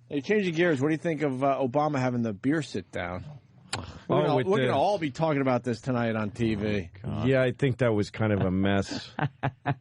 Hey, changing gears, what do you think of Obama having the beer sit down? We're going to all be talking about this tonight on TV. Yeah, I think that was kind of a mess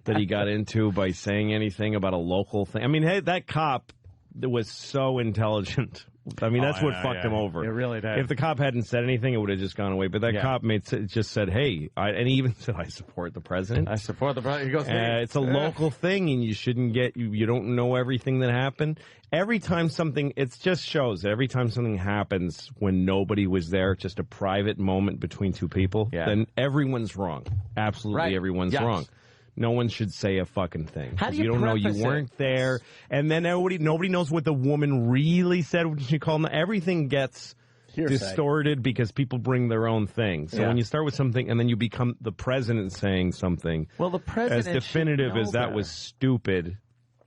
that he got into by saying anything about a local thing. I mean, hey, that cop was so intelligent. I mean, that's what fucked him over. It really did. If the cop hadn't said anything, it would have just gone away. But that cop just said, hey, and he even said, I support the president. I support the president. He goes, it's a local thing, and you shouldn't you don't know everything that happened. Every time it just shows that every time something happens when nobody was there, just a private moment between two people, then everyone's wrong. Absolutely everyone's wrong. No one should say a fucking thing. How do you don't know you weren't there, and then nobody knows what the woman really said when she called him. Everything gets distorted because people bring their own thing. So when you start with something and then you become the president saying something, well, the president as definitive as that was stupid,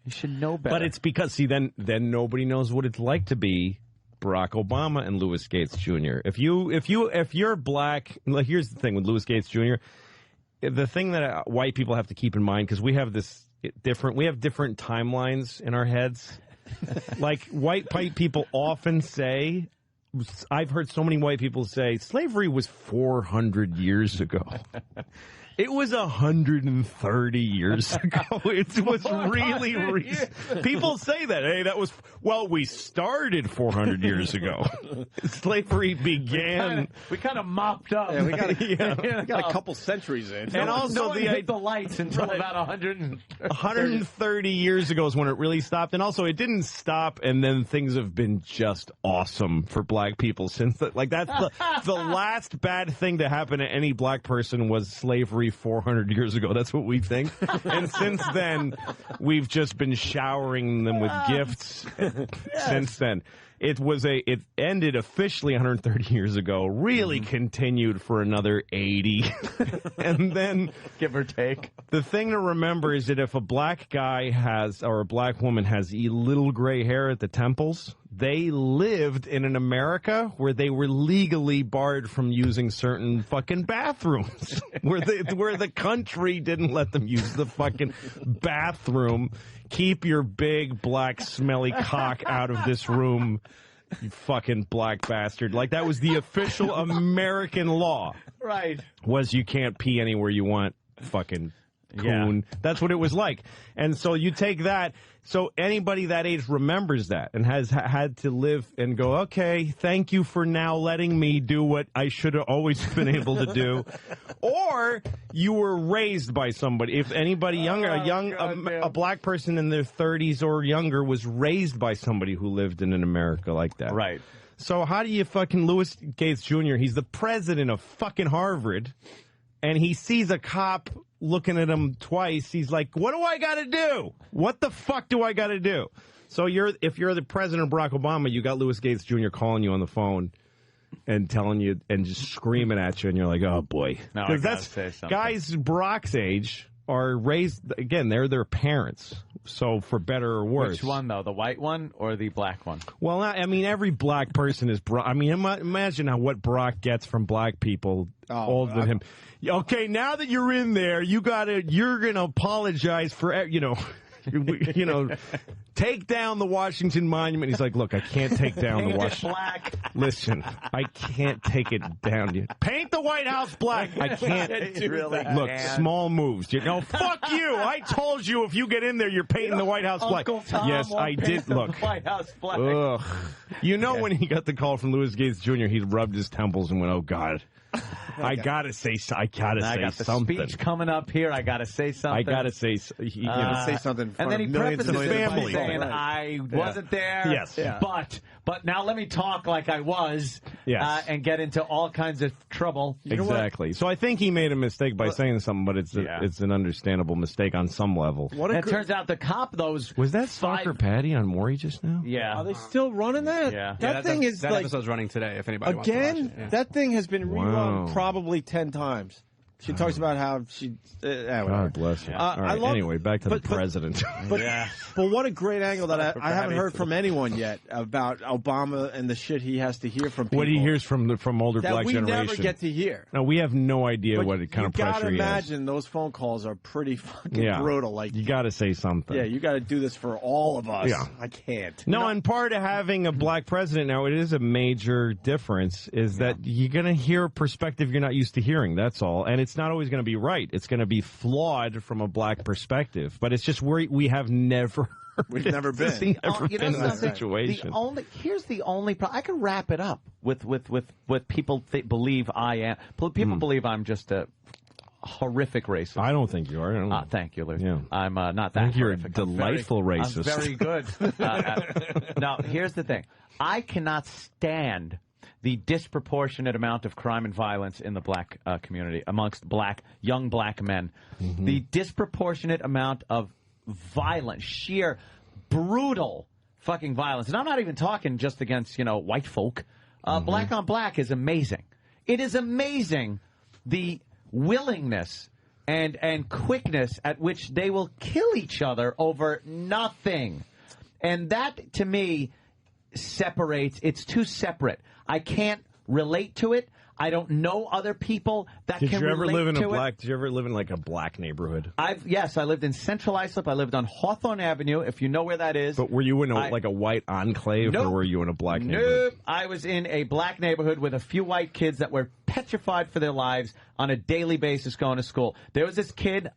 you should know better. But it's because then nobody knows what it's like to be Barack Obama and Louis Gates Jr. If you're black, like here's the thing with Louis Gates Jr. The thing that white people have to keep in mind, because we have different timelines in our heads. Like white people often say, I've heard so many white people say, slavery was 400 years ago. It was 130 years ago. It was really recent. People say that. Hey, we started 400 years ago. Slavery began. We kind of mopped up. Yeah, we got a couple centuries in. And also hit the lights until about 130 years ago is when it really stopped. And also it didn't stop, and then things have been just awesome for black people since that's the last bad thing to happen to any black person was slavery 400 years ago. That's what we think. And since then, we've just been showering them with gifts. Since then. It ended officially 130 years ago, really continued for another 80. And then, give or take. The thing to remember is that if a black guy or a black woman has little gray hair at the temples, they lived in an America where they were legally barred from using certain fucking bathrooms. where the country didn't let them use the fucking bathroom. Keep your big, black, smelly cock out of this room, you fucking black bastard. Like, that was the official American law. Right. Was you can't pee anywhere you want, fucking coon. Yeah. That's what it was like. And so you take that. So anybody that age remembers that and has had to live and go, okay, thank you for now letting me do what I should have always been able to do. Or you were raised by somebody. If anybody younger, a black person in their 30s or younger was raised by somebody who lived in an America like that. Right. So how do you fucking Louis Gates Jr., he's the president of fucking Harvard, and he sees a cop looking at him twice. He's like, what do I got to do? What the fuck do I got to do? So if you're the president of Barack Obama, you got Louis Gates Jr. calling you on the phone and telling you and just screaming at you, and you're like, oh boy. No, I gotta say something. Guys Barack's age are raised, again, they're their parents. So for better or worse. Which one, though? The white one or the black one? Well, I mean, every black person is Barack. I mean, imagine what Barack gets from black people older than him. Okay, now that you're in there, you're going to apologize for, take down the Washington Monument. He's like, look, I can't take down the Washington. Black. Listen, I can't take it down yet. Paint the White House black. I can't. Look, small moves. You go, fuck you. I told you if you get in there, you're painting the White House black. Yes, I did. Look. White House black. Ugh. You know when he got the call from Louis Gates Jr., he rubbed his temples and went, oh, God. I gotta say something. Speech coming up here. I gotta say something. I gotta say say something. In front and then he of prefaces millions it by family. saying, "I wasn't there. Yes, but now let me talk like I was. Yes. And get into all kinds of trouble. Exactly. So I think he made a mistake by saying something, but it's an understandable mistake on some level. It turns out the cop was that Stalker Patty on Maury just now? Yeah. Are they still running that? Yeah. That thing that episode's running today. If anybody wants to watch it. Yeah. That thing has been rerun probably 10 times. She talks about how she. God bless her. All right, anyway, back to the president. But what a great angle that I haven't heard from anyone yet about Obama and the shit he has to hear from people. What he hears from older black generation. That we never get to hear. No, we have no idea what kind of pressure he has. You got to imagine those phone calls are pretty fucking brutal. Like you got to say something. Yeah, you got to do this for all of us. Yeah. I can't. No, and part of having a black president now, it is a major difference, is that you're going to hear a perspective you're not used to hearing. That's all. And it's not always going to be right. It's going to be flawed from a black perspective. But it's just we have never. We've never been. Never been in that situation. Here's the only problem. I can wrap it up with what people believe I am. People believe I'm just a horrific racist. I don't think you are. Thank you, Lou. Yeah. I'm not that I think you're horrific. a delightful racist. I'm very good. Now, here's the thing. I cannot stand the disproportionate amount of crime and violence in the black community amongst young black men. Mm-hmm. The disproportionate amount of violence, sheer, brutal fucking violence. And I'm not even talking just against, white folk. Black on black is amazing. It is amazing the willingness and quickness at which they will kill each other over nothing. And that, to me, it's too separate. I can't relate to it. I don't know other people that can relate to it. Did you ever live in like a black neighborhood? Yes, I lived in Central Islip. I lived on Hawthorne Avenue, if you know where that is. But were you in like a white enclave, or were you in a black neighborhood? Nope. I was in a black neighborhood with a few white kids that were petrified for their lives on a daily basis going to school. There was this kid,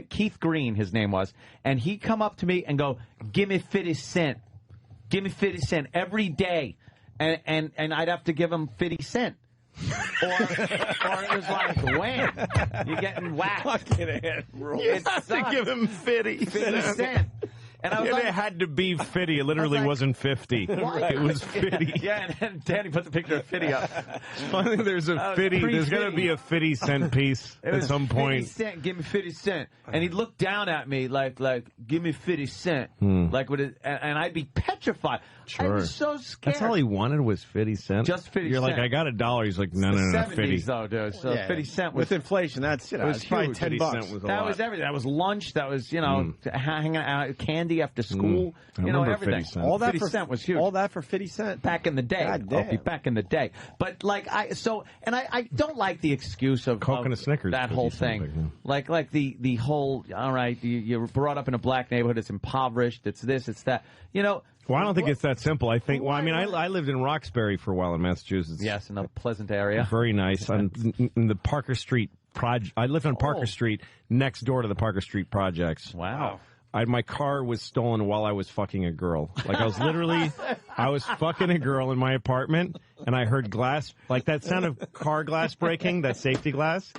Keith Green, his name was, and he'd come up to me and go, "Give me 50 cent. Give me 50 cent every day." And I'd have to give him 50 cent. or it was like, wham, you're getting whacked. Fucking head roll. You have to give him 50 cent. And I was it had to be 50. It literally wasn't 50. Right. It was 50. Yeah, and Danny put the picture of 50 up. I think there's a 50. There's going to be a 50 cent piece at some point. 50 cent, give me 50 cent. And he'd look down at me like give me 50 cent. Like and I'd be petrified. Sure. I was so scared. That's all he wanted was 50 cents? Just 50 You're cent. like, I got $1. He's like, no, 50. though, dude. So 50 cent was... With inflation, that's, it was probably huge. $10. That was everything. That was lunch. That was, hanging out, candy after school. I remember everything. 50 cent. All that 50 cent was huge. All that for 50 cent? Back in the day. God damn. Opie, back in the day. But, I don't like the excuse of Coke and a Snickers. That whole thing. Like the whole, all right, you're brought up in a black neighborhood, it's impoverished, it's this, it's that. Well, I don't think it's that simple. I think, I lived in Roxbury for a while in Massachusetts. Yes, in a pleasant area. Very nice. In the Parker Street project. I lived on Parker Street, next door to the Parker Street projects. Wow. My car was stolen while I was fucking a girl. Like, I was fucking a girl in my apartment, and I heard glass, like that sound of car glass breaking, that safety glass,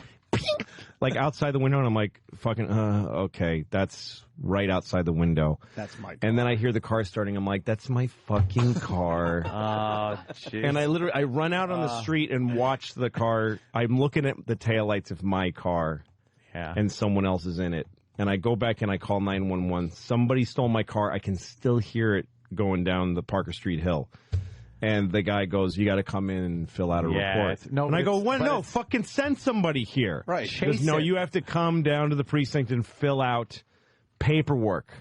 like outside the window, and I'm like, fucking, okay, that's right outside the window. That's my car. And then I hear the car starting. I'm like, that's my fucking car. Oh, jeez. And I run out on the street and watch the car. I'm looking at the taillights of my car, and someone else is in it. And I go back and I call 911. Somebody stole my car. I can still hear it going down the Parker Street hill. And the guy goes, "You got to come in and fill out a report." And I go, "No, fucking send somebody here." Right. He goes, "No, you have to come down to the precinct and fill out paperwork."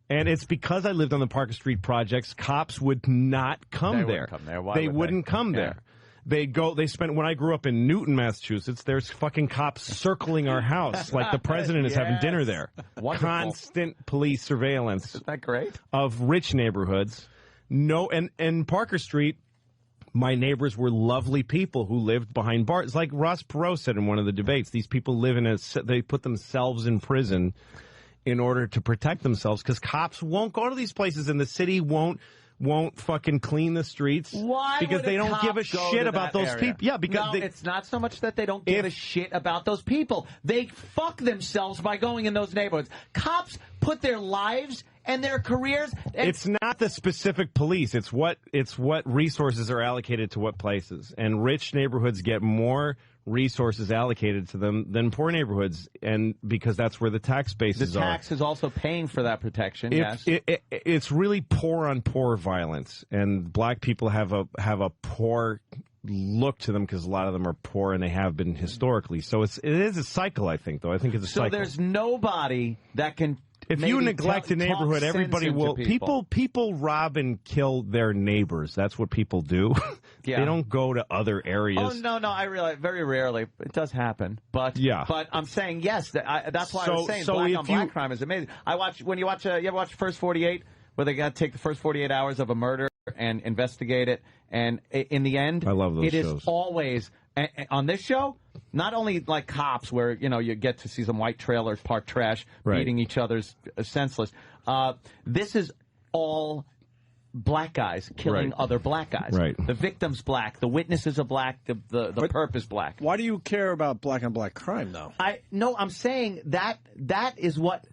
And it's because I lived on the Parker Street projects, cops would not come there. They wouldn't come there. When I grew up in Newton, Massachusetts, there's fucking cops circling our house like the president is having dinner there. Wonderful. Constant police surveillance. Isn't that great? Of rich neighborhoods. No, and Parker Street, my neighbors were lovely people who lived behind bars. It's like Ross Perot said in one of the debates. These people they put themselves in prison in order to protect themselves because cops won't go to these places and the city won't fucking clean the streets. Why? Because they don't give a shit about those people. Yeah, because it's not so much that they don't give a shit about those people. They fuck themselves by going in those neighborhoods. Cops put their lives and their careers. It's not the specific police. It's what resources are allocated to what places. And rich neighborhoods get more resources allocated to them than poor neighborhoods, and because that's where the tax bases are. The tax is also paying for that protection. It's really poor on poor violence, and black people have a poor look to them because a lot of them are poor and they have been historically. So it is a cycle, I think, though. I think it's a cycle. So there's nobody that can. If you neglect a neighborhood, everybody will. People rob and kill their neighbors. That's what people do. Yeah. They don't go to other areas. Oh no, I realize very rarely it does happen. But but I'm saying yes. That's why I was saying black on black crime is amazing. You ever watch First 48, where they got to take the first 48 hours of a murder and investigate it, and in the end, I love those shows. It is always on this show. Not only like cops, where you get to see some white trailers parked trash, beating each other's senseless. This is all black guys killing other black guys. Right. The victim's black, the witnesses are black, the perp is black. Why do you care about black on black crime, though? I'm saying that is what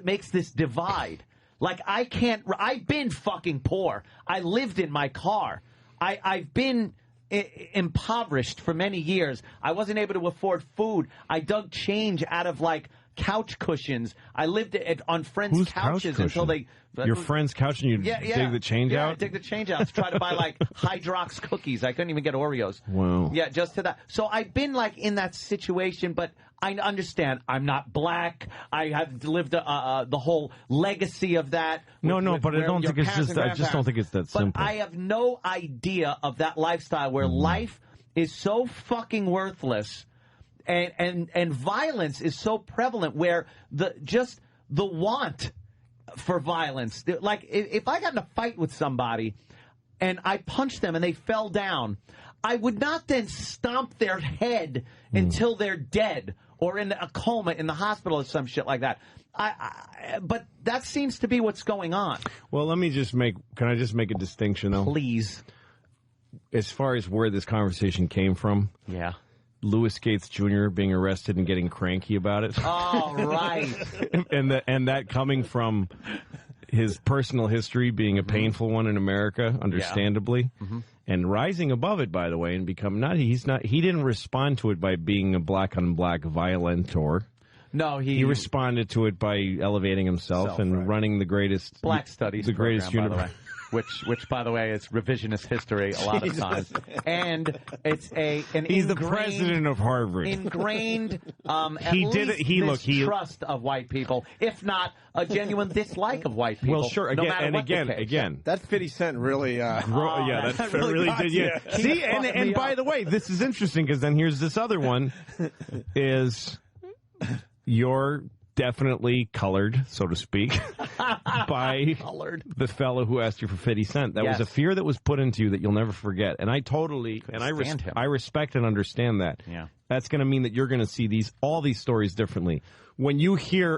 makes this divide. Like I've been fucking poor. I lived in my car. I've been impoverished for many years. I wasn't able to afford food. I dug change out of like couch cushions. I lived on friends' couches until they. Your friend's couch and you dig the change out? Yeah, I dig the change out to try to buy like Hydrox cookies. I couldn't even get Oreos. Wow. Yeah, just to that. So I've been like in that situation, but I understand I'm not black. I have lived the whole legacy of that. But I don't think it's just. I just don't think it's that simple. But I have no idea of that lifestyle where life is so fucking worthless, and violence is so prevalent. Where the want for violence, like if I got in a fight with somebody and I punched them and they fell down, I would not then stomp their head until they're dead or in a coma in the hospital or some shit like that. But that seems to be what's going on. Well, can I just make a distinction, though? Please. As far as where this conversation came from. Yeah. Louis Gates Jr. being arrested and getting cranky about it. Oh, right. and that coming from his personal history being a painful one in America, understandably. Yeah. Mm-hmm. And rising above it, by the way, and he didn't respond to it by being a black on black violentor. No, he responded to it by elevating himself and running the greatest black studies, the greatest universe. Which, by the way, is revisionist history a lot of times, and it's he's the president of Harvard. Ingrained, distrust of white people, if not a genuine dislike of white people. Well, sure, again, that 50 Cent really, that really did. Yeah, see, and by the way, this is interesting because then here's this other one, is you're definitely colored, so to speak, by the fellow who asked you for 50 Cent. That was a fear that was put into you that you'll never forget. And I respect and understand that. Yeah. That's going to mean that you're going to see all these stories differently. When you see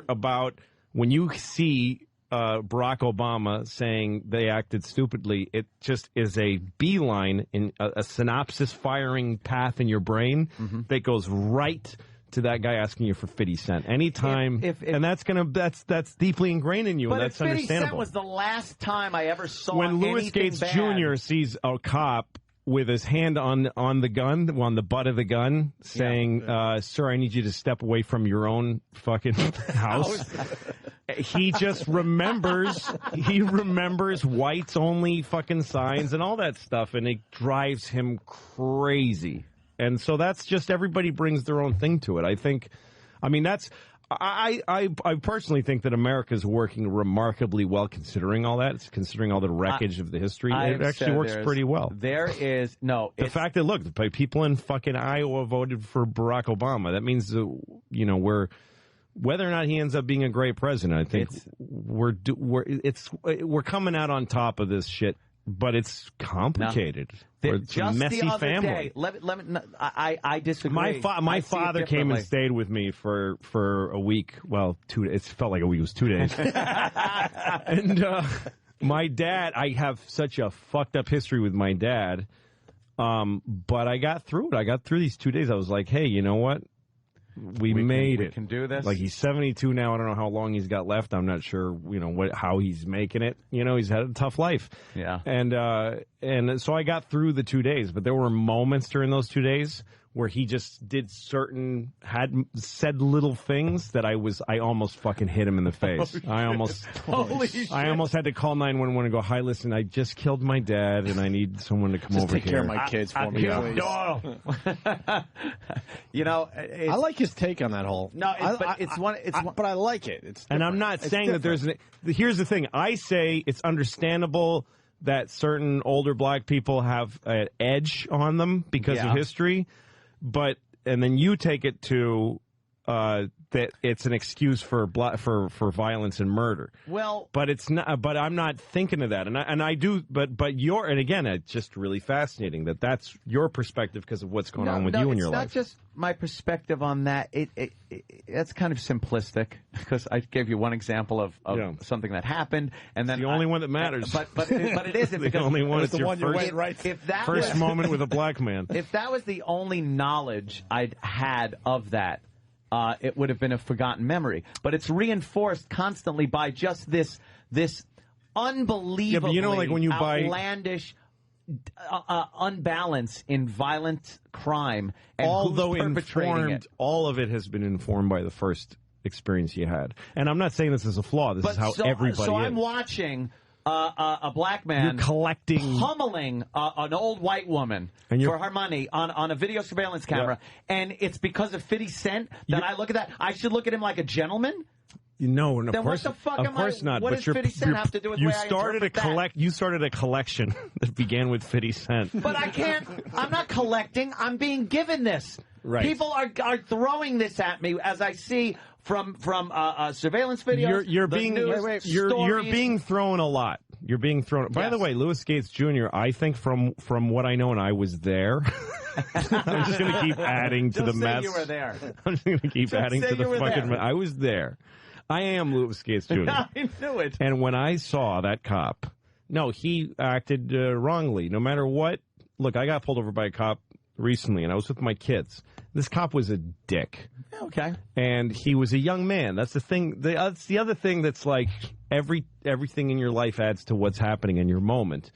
Barack Obama saying they acted stupidly, it just is a beeline in a synopsis firing path in your brain that goes right to that guy asking you for 50 Cent anytime, and that's deeply ingrained in you, and that's understandable. 50 Cent was the last time I ever saw when Louis Gates Jr. sees a cop with his hand on the butt of the gun, saying, "Sir, I need you to step away from your own fucking house." He just remembers. He remembers whites only fucking signs and all that stuff, and it drives him crazy. And so that's just everybody brings their own thing to it. I personally think that America's working remarkably well considering all that. It's considering all the wreckage of the history. It actually works pretty well. The fact that, look, people in fucking Iowa voted for Barack Obama. That means, whether or not he ends up being a great president, I think we're coming out on top of this shit. But it's complicated. It's a messy family. I disagree. My father came and stayed with me for a week. Well, 2 days. It felt like a week. It was 2 days. And my dad, I have such a fucked up history with my dad. But I got through it. I got through these 2 days. I was like, hey, you know what? We made it. We can do this. Like, he's 72 now. I don't know how long he's got left. I'm not sure, how he's making it. He's had a tough life. Yeah. And so I got through the 2 days, but there were moments during those 2 days where he just said little things that I almost fucking hit him in the face. I almost had to call 911 and go, hi, listen, I just killed my dad and I need someone to come over here. Take care of my kids for me, please. You know, I like his take on that whole. No, but I like it. It's and I'm not saying that there's. Here's the thing. I say it's understandable that certain older black people have an edge on them because of history, and then you take it to that it's an excuse for violence and murder. Well, but it's not. But I'm not thinking of that, and I do. But and again, it's just really fascinating that's your perspective because of what's going on with you in your life. It's not just my perspective on that. That's kind of simplistic because I gave you one example of something that happened, and then it's the only one that matters. But it isn't the only one. It's the one you went right. First moment with a black man. If that was the only knowledge I'd had of that, it would have been a forgotten memory. But it's reinforced constantly by just this unbelievably like when you outlandish unbalance in violent crime, and although who's perpetrating it. All of it has been informed by the first experience you had. And I'm not saying this is a flaw. This is how everybody So is. I'm watching a black man pummeling an old white woman for her money on a video surveillance camera, and it's because of 50 Cent that I look at that. I should look at him like a gentleman? No, then of course not. What does 50 Cent have to do with the way I interpret that? You started a collection that began with 50 Cent. But I can't. I'm not collecting. I'm being given this. Right. People are throwing this at me as I see from surveillance videos. You're being thrown a lot. You're being thrown. By the way, Louis Gates Jr., I think from what I know, and I was there. I'm just going to keep adding to the mess. You were there. I'm just going to keep adding to the fucking mess. I was there. I am Louis Gates Jr. I knew it. And when I saw that cop, he acted wrongly. No matter what. Look, I got pulled over by a cop recently, and I was with my kids. This cop was a dick. Okay. And he was a young man. That's the thing. That's the other thing that's like everything in your life adds to what's happening in your moment.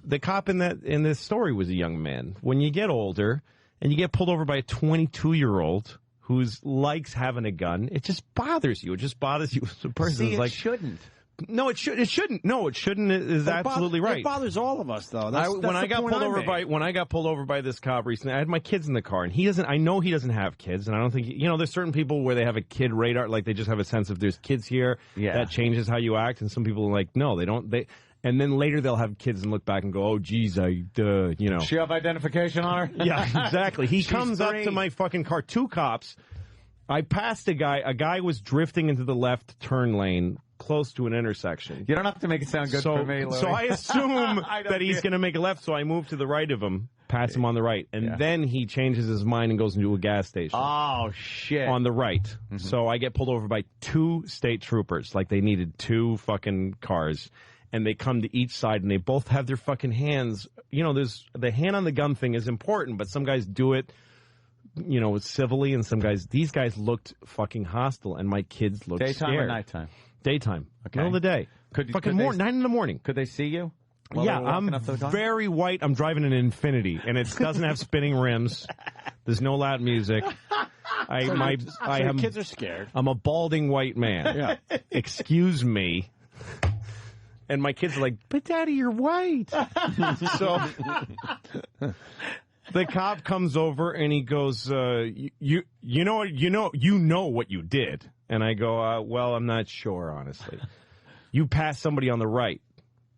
The cop in this story was a young man. When you get older and you get pulled over by a 22-year-old who likes having a gun, it just bothers you. It just bothers you as a person. See, it shouldn't. No, it shouldn't. No, it shouldn't. Is absolutely right. It bothers all of us, though. When I got pulled over by this cop recently, I had my kids in the car, and I know he doesn't have kids, and I don't think there's certain people where they have a kid radar, like they just have a sense of there's kids here. Yeah. That changes how you act, and some people are like, no, they don't. And then later they'll have kids and look back and go, oh, geez, She have identification on her? Yeah, exactly. He comes up to my fucking car, two cops. I passed a guy. A guy was drifting into the left turn lane close to an intersection. You don't have to make it sound good for me, Louis. So I assume that he's going to make a left, so I move to the right of him, pass him on the right, and then he changes his mind and goes into a gas station. Oh, shit. On the right. Mm-hmm. So I get pulled over by two state troopers, like they needed two fucking cars. And they come to each side, and they both have their fucking hands. There's the hand on the gun thing is important, but some guys do it, civilly, and these guys looked fucking hostile, and my kids looked scared. Daytime or nighttime? Daytime. Okay. Middle of the day. 9 in the morning. Could they see you? I'm very white. I'm driving an Infiniti, and it doesn't have spinning rims. There's no loud music. Kids are scared. I'm a balding white man. Yeah. Excuse me. And my kids are like, but Daddy, you're white. So the cop comes over and he goes, you know what you did. And I go, well, I'm not sure, honestly. You passed somebody on the right.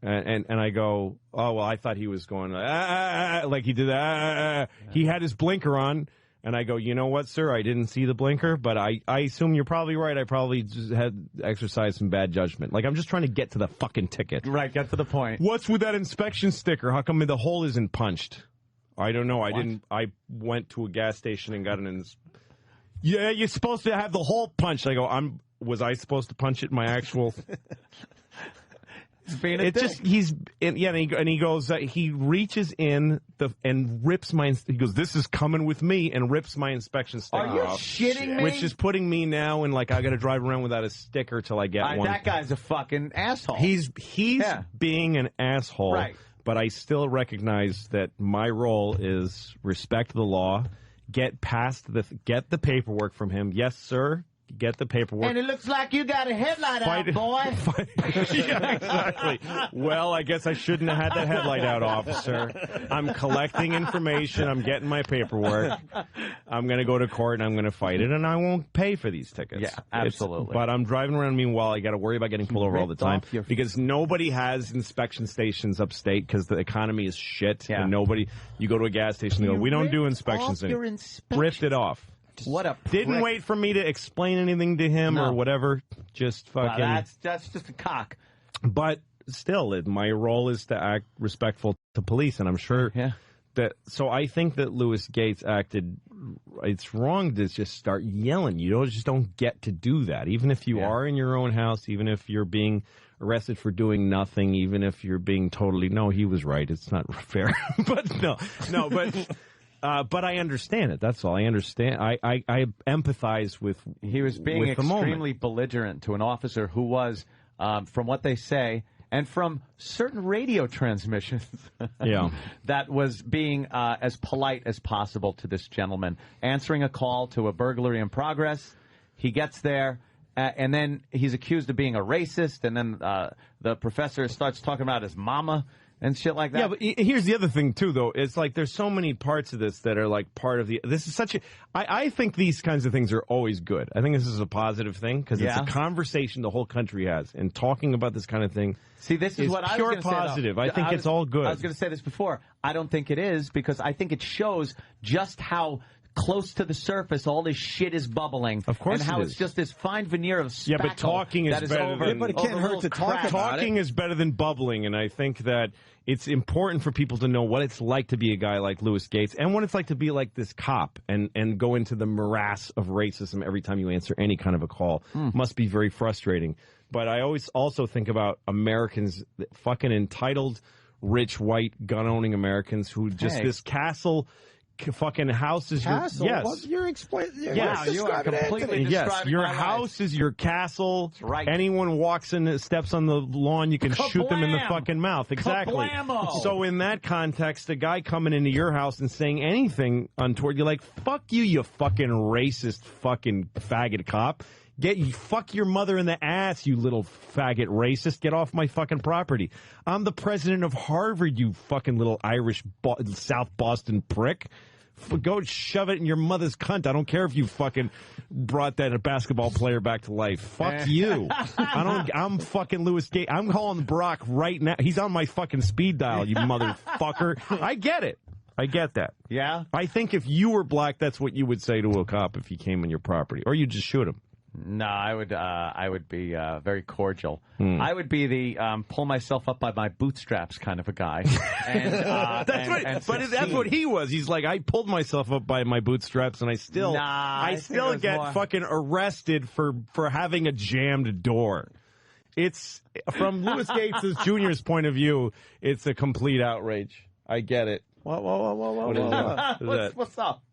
And I go, oh, well, I thought he was going, like he did that. He had his blinker on. And I go, you know what, sir? I didn't see the blinker, but I assume you're probably right. I probably just had exercised some bad judgment. Like, I'm just trying to get to the fucking ticket. Right, get to the point. What's with that inspection sticker? How come the hole isn't punched? I don't know. What? I went to a gas station and got yeah, you're supposed to have the hole punched. I go, was I supposed to punch it in my actual... He goes, he reaches in and rips he goes, this is coming with me, and rips my inspection sticker off. Are you shitting me? Which is putting me now in, I got to drive around without a sticker till I get one. That guy's a fucking asshole. He's being an asshole. Right. But I still recognize that my role is respect the law, get the paperwork from him. Yes, sir. Get the paperwork. And it looks like you got a headlight out, boy. Yeah, exactly. Well, I guess I shouldn't have had that headlight out, officer. I'm collecting information. I'm getting my paperwork. I'm going to go to court and I'm going to fight it, and I won't pay for these tickets. Yeah, absolutely. But I'm driving around. Meanwhile, I got to worry about getting pulled over all the time because nobody has inspection stations upstate because the economy is shit. Yeah. And you go to a gas station and go, we don't do inspections anymore. Ripped it off. What a prick. Didn't wait for me to explain anything to him or whatever. Just fucking. That's just a cock. But still, my role is to act respectful to police, and I'm sure that. So I think that Louis Gates acted. It's wrong to just start yelling. You just don't get to do that, even if you are in your own house, even if you're being arrested for doing nothing, even if you're being totally. No, he was right. It's not fair. But but I understand it. That's all. I understand. I empathize with. He was being extremely belligerent to an officer who was, from what they say, and from certain radio transmissions, that was being as polite as possible to this gentleman, answering a call to a burglary in progress. He gets there. And then he's accused of being a racist, and then the professor starts talking about his mama and shit like that. Yeah, but here's the other thing, too, though. It's like there's so many parts of this that are like part of the... This is such a... I think these kinds of things are always good. I think this is a positive thing because it's a conversation the whole country has. And talking about this kind of thing this is what I was going to say. Pure positive. I think it's all good. I was going to say this before. I don't think it is because I think it shows just how... close to the surface, all this shit is bubbling. Of course, and how it's just this fine veneer of spackle. Yeah, but talking is better than. But it can't hurt to talk about it. Talking is better than bubbling, and I think that it's important for people to know what it's like to be a guy like Louis Gates and what it's like to be like this cop and go into the morass of racism every time you answer any kind of a call. Must be very frustrating. But I always also think about Americans, fucking entitled, rich, white, gun-owning Americans who just this castle. Fucking house is castle. Yes, well, you're explaining. Wow, you are completely describing your my house life. Is your castle. That's right. Anyone walks in, steps on the lawn, you can shoot them in the fucking mouth. Exactly. Kablamo! So in that context, a guy coming into your house and saying anything untoward, you're like, "Fuck you, you fucking racist, fucking faggot cop." Fuck your mother in the ass, you little faggot racist. Get off my fucking property. I'm the president of Harvard, you fucking little Irish South Boston prick. Go shove it in your mother's cunt. I don't care if you fucking brought that basketball player back to life. Fuck you. I'm fucking Louis Gates. I'm calling Brock right now. He's on my fucking speed dial, you motherfucker. I get it. I get that. Yeah? I think if you were black, that's what you would say to a cop if he came on your property. Or you just shoot him. No, I would be very cordial. I would be the pull myself up by my bootstraps kind of a guy. And, that's what he was. He's like, I pulled myself up by my bootstraps, and I still get fucking arrested for having a jammed door. It's from Louis Gates Jr.'s point of view, it's a complete outrage. I get it. Whoa. What is that? What's up?